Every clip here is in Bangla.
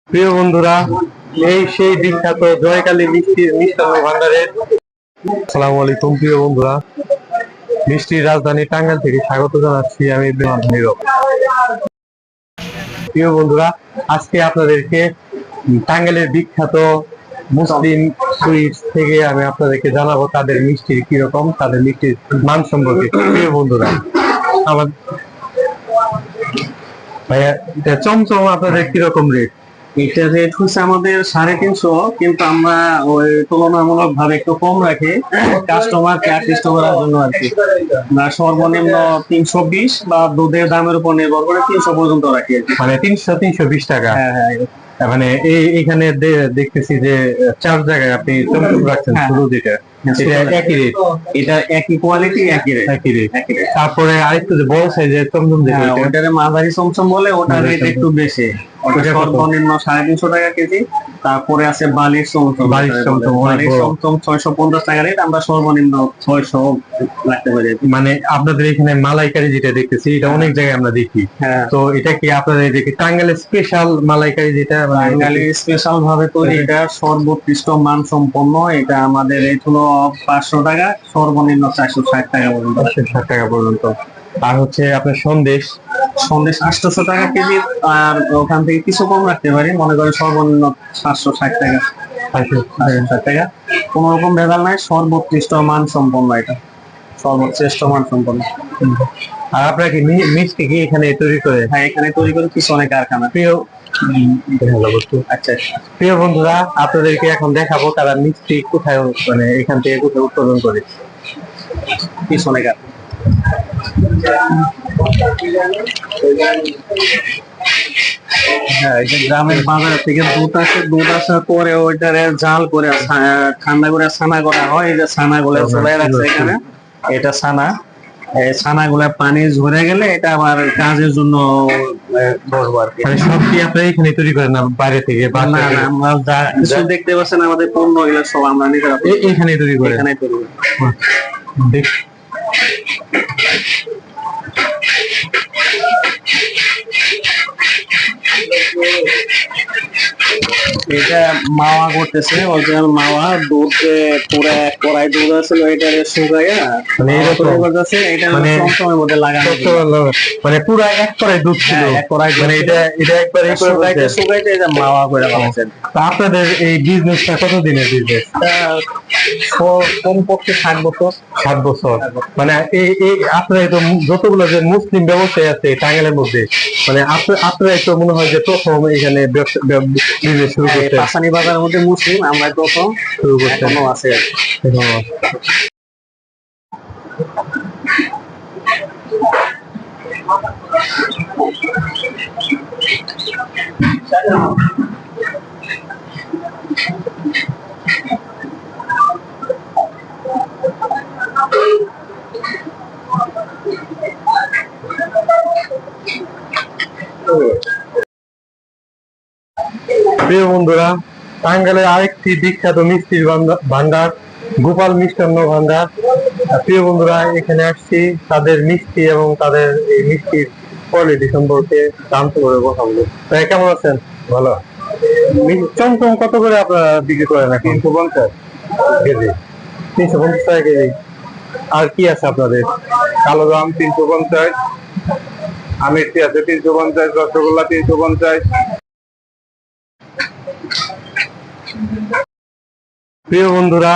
প্রিয় বন্ধুরা, এই সেই বিখ্যাত জয়কালী মিষ্টির মিষ্টান্ন ভান্ডারের আসসালামু আলাইকুম। প্রিয় বন্ধুরা, মিষ্টির রাজধানী টাঙ্গাইল থেকে স্বাগত জানাচ্ছি আমি নীরব। প্রিয় বন্ধুরা, আজকে আপনাদেরকে টাঙ্গাইলের বিখ্যাত মুসলিম সুইটস থেকে আমি আপনাদেরকে জানাবো তাদের মিষ্টির কিরকম, তাদের মিষ্টির মান সম্পর্কে। প্রিয় বন্ধুরা, আমার ভাইয়া চমচম আপনাদের কিরকম রেট? এটা রেট হচ্ছে আমাদের 350, কিন্তু আমরা ওই তুলনামূলক ভাবে একটু কম রাখি কাস্টমারকে আকৃষ্ট করার জন্য আর কি। না, সর্বনিম্ন 320 বা দুধের দামের উপর নির্ভর করে 300 পর্যন্ত রাখি আর কি। মানে 300-320 টাকা। হ্যাঁ হ্যাঁ, মানে এইখানে দেখতেছি যে 4 জায়গায় আপনি চমচম রাখছেন, শুধু যেটা এটা একই রেট, এটা একই কোয়ালিটি, একই রেট। তারপরে আরেকটু যে বড় সাইজের চমচম যেটা ওটারে মাঝারি চমচম বলে, ওটার রেট একটু বেশি। ওটা সর্বনিম্ন 350 টাকা কেজি। তারপরে আছে বালিশ চমচম। বালিশ চমচম 650 টাকা রেট, আমরা সর্বনিম্ন 600 রাখতে পারি। মানে আপনাদের এখানে মালাইকারি যেটা দেখতেছি, এটা অনেক জায়গায় আমরা দেখি। তো এটা কি আপনাদের টাঙ্গাইলের স্পেশাল মালাইকারি, যেটা টাঙ্গাইলের স্পেশাল ভাবে তৈরি, এটা সর্বোৎকৃষ্ট মান সম্পন্ন। এটা আমাদের রেট হলো 500 টাকা, সর্বনিম্ন 460 টাকা পর্যন্ত। 460 টাকা পর্যন্ত। আর হচ্ছে আপনার সন্দেশ 800 টাকা কেজি। আর ওখান থেকে কিছু কম রাখতে পারি, মনে করেন সর্বনিম্ন 760 টাকা। 760 টাকা, কোন রকম ভেজাল নাই, সর্বোৎকৃষ্ট মান সম্পন্ন। এটা সর্বশ্রেষ্ঠ মান সম্পন্ন। আর আপনারা কি মিষ্টি কি এখানে তৈরি করে? হ্যাঁ, এখানে তৈরি করে কিছু অনেক কারখানা। আচ্ছা, প্রিয় বন্ধুরা, আপনাদেরকে এখন দেখাবো তারা মিষ্টি কোথায়, মানে এখান থেকে কোথায় উৎপাদন করে। পিছনে হ্যাঁ, গ্রামের বাজার থেকে দুধ আসার পরে ওইটারে জাল করে ঠান্ডা করে ছানা করা হয়। এই যে ছানা গুলো চলে রাখছে এখানে, এটা ছানা। এই ছানা গুলা পানি ঝরে গেলে এটা আবার কাজের জন্য বসবো আর কি। মানে সব কি আপনারা এখানে তৈরি করেন না বাইরে থেকে? না, আমরা যা কিছু দেখতে পাচ্ছেন আমাদের পণ্য, এগুলো সব আমরা নিজেরা এখানে তৈরি করি। এখানে তৈরি করি। এটা মাওয়া করতেছে, অরিজিনাল মাওয়া। দুধ পুরো কড়াই দুধ আছে, এটারে শুকাইয়া মানে করতেছে। এটা চমচমের মধ্যে লাগানো, মানে পুরো এক কড়াই দুধ ছিল। মানে এটা একবারে শুকাইতে এটা মাওয়া করে বানাইছে। আপনাদের এই বিজনেসটা কতদিনের বিজনেস? কমপক্ষে 60 বছর। 7 বছর। মানে এই আপনারা তো যতগুলো যে মুসলিম ব্যবসায়ী আছে টাঙ্গাইলের মধ্যে, মানে আপনারা তো মনে হয় যে প্রথম এখানে বিজনেস শুরু করতে। পাসানি বাজারের মধ্যে মুসলিম আমরা প্রথম শুরু করতে। এখনো আছে। প্রিয় বন্ধুরা, টাঙ্গাইলের আরেকটি বিখ্যাত মিষ্টির ভান্ডার গোপাল মিষ্টান্ন ভান্ডার। প্রিয় বন্ধুরা, এখানে আসছি তাদের মিষ্টি এবং তাদের এই মিষ্টির কোয়ালিটি সম্পর্কে জানতে করে কথা বলবো। তাই কেমন আছেন? ভালো। চমচম কত করে আপনারা বিক্রি করেন? 350 কেজি। 350 টাকা কেজি। আর কি আছে আপনাদের? কালো জাম 350, আমিরটি আছে 350, রসগোল্লা 350। প্রিয় বন্ধুরা,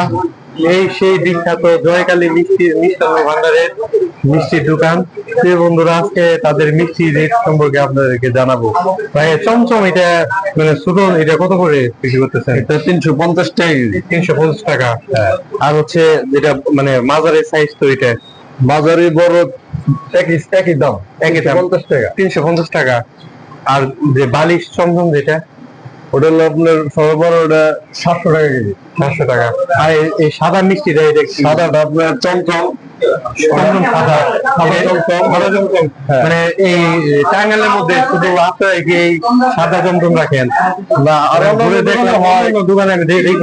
এই সেই বিখ্যাত জয়কালী মিষ্টির মিষ্টান্ন ভান্ডারের মিষ্টির দোকান। প্রিয় বন্ধুরা, আজকে তাদের মিষ্টি রেট সম্পর্কে আপনাদেরকে জানাবো। ভাই চমচম এটা মানে ছোট, এটা কত করে বিক্রি করতেছেন? এটা 350 টাকা। 350 টাকা। আর হচ্ছে যেটা মানে মাঝারি সাইজ, তো এটা বাজারে বড় একই দাম, 50 টাকা। 350 টাকা। আর যে বালিশ চমচম যেটা, ওটা হলো আপনার সবার বড়, ওটা 700 টাকা কেজি। 700 টাকা। আর এই সাদা মিষ্টিটা, এটা সাদাটা আপনার চমচম সাদা চমচম। মানে এই টাঙ্গাইলের মধ্যে শুধু আপনারা কি এই সাদা চমচম রাখেন? না, আর দোকানে আমি দেখি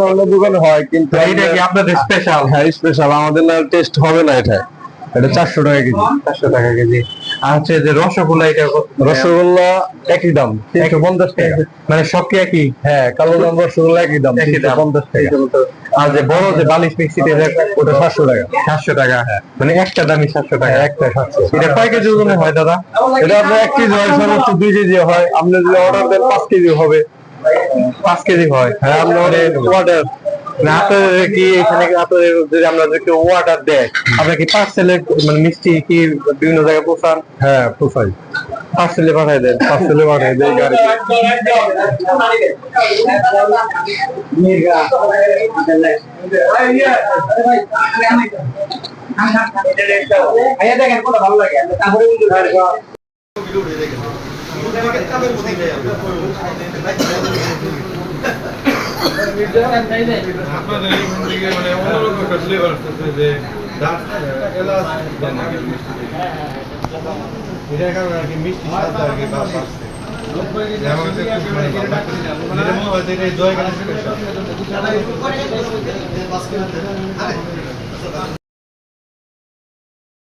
অন্য দোকানে হয়, কিন্তু এটা কি আপনাদের স্পেশাল? হ্যাঁ, স্পেশাল। আমাদের না টেস্ট হবে না এটা। এটা 400 টাকা কেজি। 400 টাকা কেজি। আর হচ্ছে যে রসগোল্লা, এটা রসগোল্লা একই দাম, 350 টাকা। মানে সব কি একই? হ্যাঁ, কালো জাম রসগোল্লা একই দাম, একই দাম, 350 টাকা। আর যে বড় যে বালিশ মিক্সিতে ওটা 700 টাকা। 700 টাকা, মানে একটা দামই 700 টাকা। হ্যাঁ, একটা 700। এটা কয় কেজি ওজনে হয় দাদা? এটা আপনার 1 কেজি হয়, সর্বোচ্চ 2 কেজি হয়। আপনি যদি অর্ডার দেন 5 কেজি হবে। 5 কেজি হয়। হ্যাঁ, আপনি অর্ডার না আপনাদের কি এখানে আপনাদের যদি আমরা যদি অর্ডার দেয়, আপনারা কি পার্সেলে মানে মিষ্টি কি বিভিন্ন জায়গায় পৌঁছান? হ্যাঁ পোষাই, পার্সেলে পাঠাই দেন? পার্সেলে পাঠাই দেয় গাড়ি। আপনাদের এইখান থেকে মানে অন্যরকম একটা ফ্লেভার আসতেছে যে এলাচ এটার কারণে আর কি মিষ্টি স্বাদ আর কি বা বাড়ছে। আমার কাছে খুব মানে ভালো লাগতেছে। যেটা মনে হয় যে এটা জয়গানের স্পেশাল।